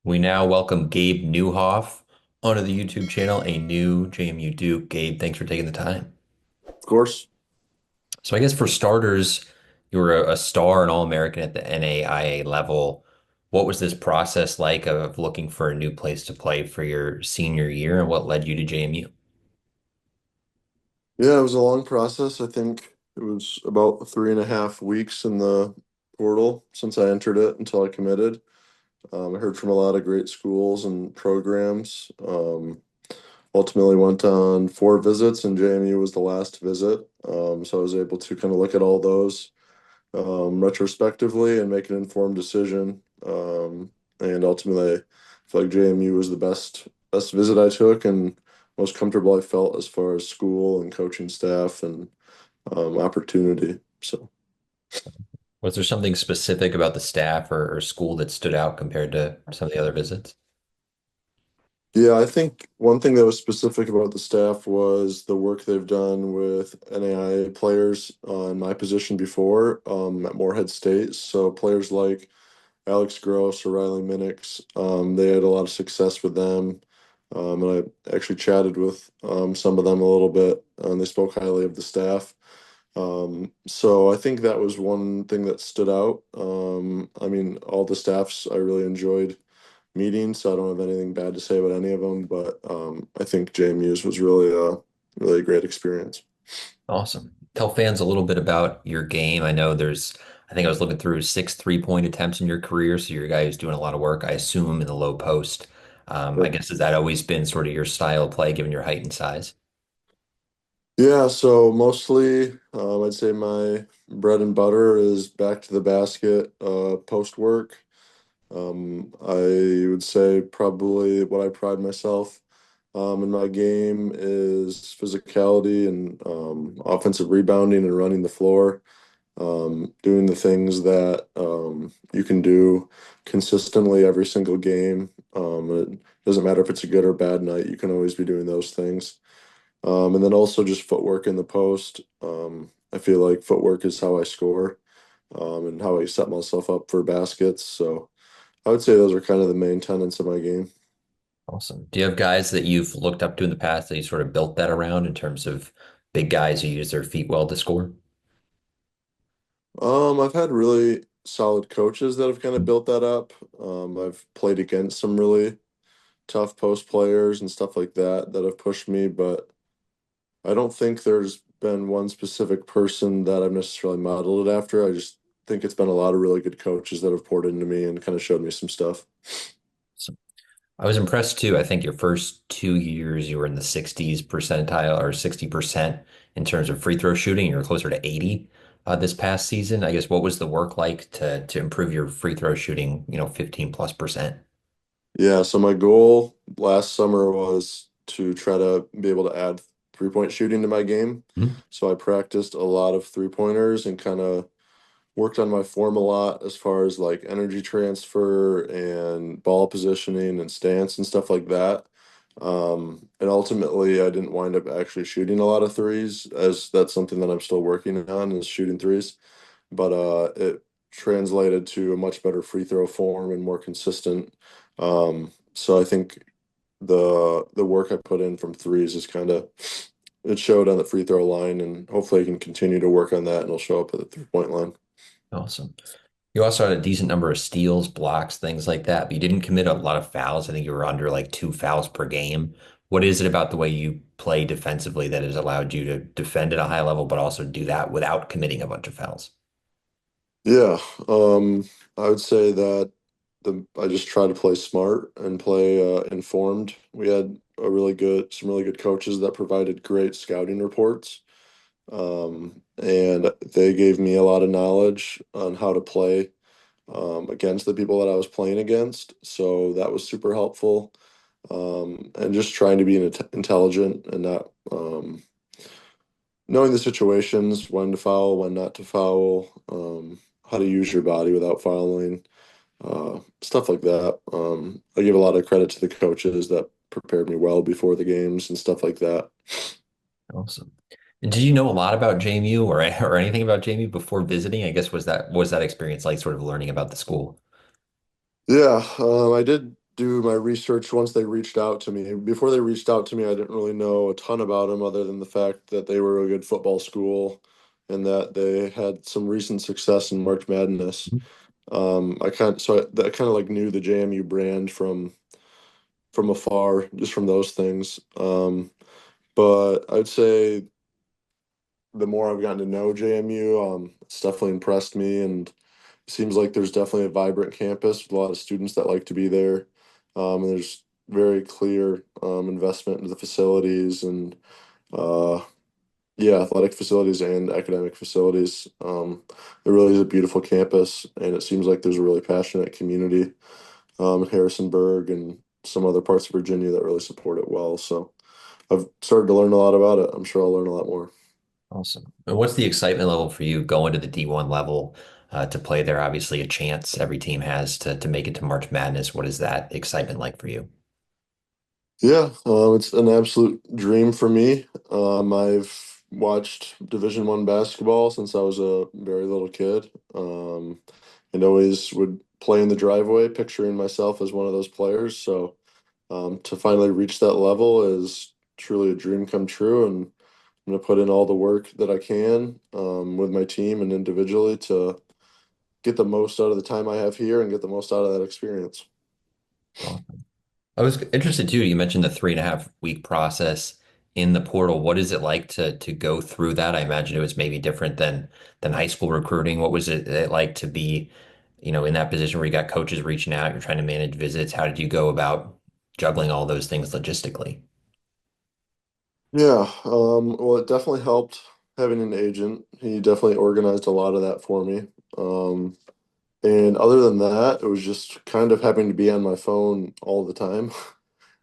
We now welcome Gabe Newhof onto the YouTube channel, a new JMU Duke. Gabe, thanks for taking the time. Of course. So I guess for starters, you were a star and All-American at the NAIA level. What was this process like of looking for a new place to play for your senior year, and what led you to JMU? Yeah, it was a long process. I think it was about 3.5 weeks in the portal since I entered it until I committed. I heard from a lot of great schools and programs. Ultimately went on 4 visits, and JMU was the last visit. So I was able to kind of look at all those retrospectively and make an informed decision. And ultimately, I feel like JMU was the best visit I took and most comfortable I felt as far as school and coaching staff and opportunity. So Was there something specific about the staff or school that stood out compared to some of the other visits? yeah, I think one thing that was specific about the staff was the work they've done with NAIA players in my position before at Morehead State. So players like Alex Gross or Riley Minix. They had a lot of success with them. And I actually chatted with some of them a little bit, and they spoke highly of the staff. So I think that was one thing that stood out. I mean, all the staffs I really enjoyed meeting, so I don't have anything bad to say about any of them, but I think JMU's was really a great experience. Awesome. Tell fans a little bit about your game. I think I was looking through 6 3-point attempts in your career, so you're a guy who's doing a lot of work, I assume, in the low post. I Yep. guess has that always been sort of your style of play, given your height and size? Yeah, so mostly I'd say my bread and butter is back to the basket post work. I would say probably what I pride myself in my game is physicality and offensive rebounding and running the floor, doing the things that you can do consistently every single game. It doesn't matter if it's a good or bad night, you can always be doing those things. And then also just footwork in the post. I feel like footwork is how I score and how I set myself up for baskets. So I would say those are kind of the main tenets of my game. Awesome. Do you have guys that you've looked up to in the past that you sort of built that around in terms of big guys who use their feet well to score? I've had really solid coaches that have kind of built that up. I've played against some really tough post players and stuff like that that have pushed me, but I don't think there's been one specific person that I've necessarily modeled it after. I just think it's been a lot of really good coaches that have poured into me and kind of showed me some stuff. So I was impressed too. I think your first 2 years you were in the 60s percentile or 60% in terms of free throw shooting. You were closer to 80 this past season. I guess what was the work like to improve your free throw shooting, 15 plus percent? Yeah, so my goal last summer was to try to be able to add 3-point shooting to my game. Hmm? So I practiced a lot of 3-pointers and kind of worked on my form a lot as far as like energy transfer and ball positioning and stance and stuff like that. And ultimately, I didn't wind up actually shooting a lot of threes, as that's something that I'm still working on is shooting threes. But it translated to a much better free throw form and more consistent. So I think the work I put in from threes is kind of it showed on the free throw line, and hopefully I can continue to work on that, and it'll show up at the 3-point line. Awesome. You also had a decent number of steals, blocks, things like that, but you didn't commit a lot of fouls. I think you were under like 2 fouls per game. What is it about the way you play defensively that has allowed you to defend at a high level, but also do that without committing a bunch of fouls? Yeah, I would say that the I just try to play smart and play informed. We had some really good coaches that provided great scouting reports, and they gave me a lot of knowledge on how to play against the people that I was playing against. So that was super helpful, and just trying to be intelligent and not knowing the situations, when to foul, when not to foul, how to use your body without fouling, stuff like that. I give a lot of credit to the coaches that prepared me well before the games and stuff like that. Awesome. And did you know a lot about JMU or anything about JMU before visiting? I guess was that experience like sort of learning about the school? Yeah, I did do my research once they reached out to me. Before they reached out to me, I didn't really know a ton about them other than the fact that they were a good football school and that they had some recent success in March Madness. I kind of like knew the JMU brand from afar, just from those things. But I'd say the more I've gotten to know JMU, it's definitely impressed me, and it seems like there's definitely a vibrant campus with a lot of students that like to be there. And there's very clear investment into the facilities and uh, yeah, athletic facilities and academic facilities. It really is a beautiful campus, and it seems like there's a really passionate community in Harrisonburg and some other parts of Virginia that really support it well. So I've started to learn a lot about it. I'm sure I'll learn a lot more. Awesome. And what's the excitement level for you going to the D1 level to play there? Obviously, a chance every team has to make it to March Madness. What is that excitement like for you? Yeah, it's an absolute dream for me. I've watched Division I basketball since I was a very little kid, and always would play in the driveway, picturing myself as one of those players. So to finally reach that level is truly a dream come true, and I'm going to put in all the work that I can with my team and individually to get the most out of the time I have here and get the most out of that experience. Awesome. I was interested too. You mentioned the 3.5 week process in the portal. What is it like to go through that? I imagine it was maybe different than high school recruiting. What was it like to be, in that position where you got coaches reaching out, you're trying to manage visits? How did you go about juggling all those things logistically? Yeah, well, it definitely helped having an agent. He definitely organized a lot of that for me. Um, and other than that, it was just kind of having to be on my phone all the time,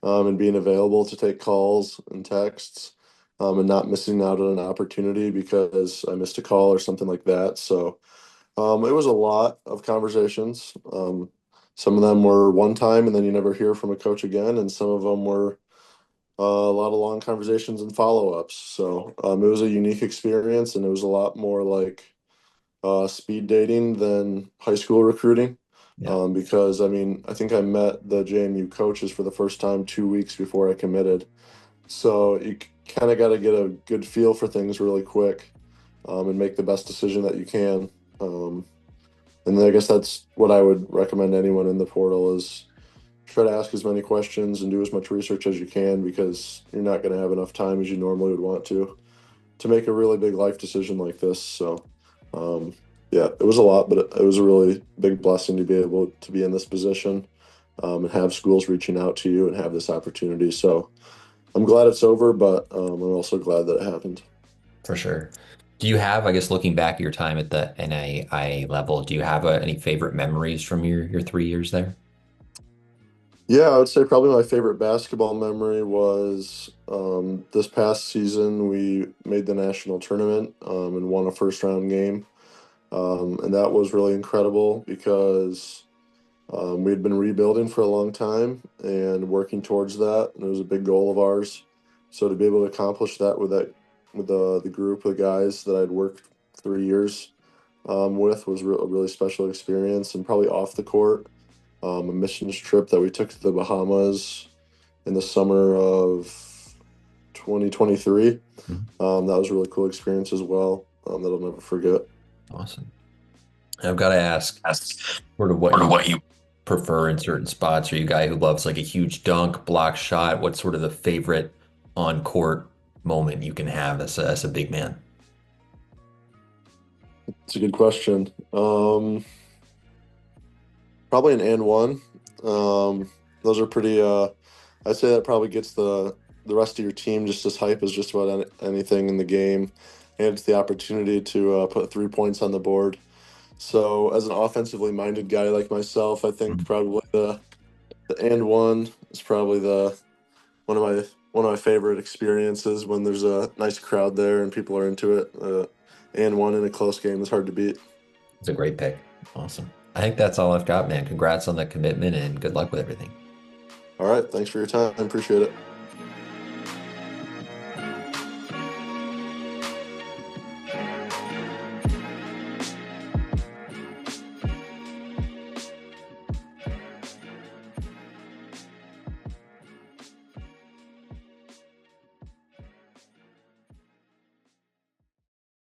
and being available to take calls and texts, and not missing out on an opportunity because I missed a call or something like that. So, it was a lot of conversations. Some of them were one time and then you never hear from a coach again, and some of them were a lot of long conversations and follow-ups. So it was a unique experience, and it was a lot more like speed dating than high school recruiting. Yeah. Because I mean, I think I met the JMU coaches for the first time 2 weeks before I committed. So you kind of got to get a good feel for things really quick, and make the best decision that you can. Um, and then I guess that's what I would recommend anyone in the portal is try to ask as many questions and do as much research as you can because you're not going to have enough time as you normally would want to make a really big life decision like this. So, um, yeah, it was a lot, but it was a really big blessing to be able to be in this position, and have schools reaching out to you and have this opportunity. So I'm glad it's over, but I'm also glad that it happened. For sure. Do you have, I guess, looking back at your time at the NAIA level, do you have any favorite memories from your 3 years there? Yeah, I would say probably my favorite basketball memory was this past season. We made the national tournament and won a first round game. And that was really incredible because we had been rebuilding for a long time and working towards that. And it was a big goal of ours. So to be able to accomplish that with the group of guys that I'd worked 3 years with was a really special experience. And probably off the court, a missions trip that we took to the Bahamas in the summer of 2023. Mhm. That was a really cool experience as well, that I'll never forget. Awesome. And I've got to ask That's sort of what sort of you what you. prefer in certain spots. Are you a guy who loves like a huge dunk, block shot? What's sort of the favorite on court moment you can have as a big man? It's a good question. Probably an and one. Those are pretty. I'd say that probably gets the rest of your team just as hype as just about anything in the game, and it's the opportunity to put 3 points on the board. So, as an offensively minded guy like myself, I think Mhm. probably the and one is probably the one of my favorite experiences when there's a nice crowd there and people are into it. And one in a close game is hard to beat. It's a great pick. Awesome. I think that's all I've got, man. Congrats on the commitment and good luck with everything. All right, thanks for your time. I appreciate it.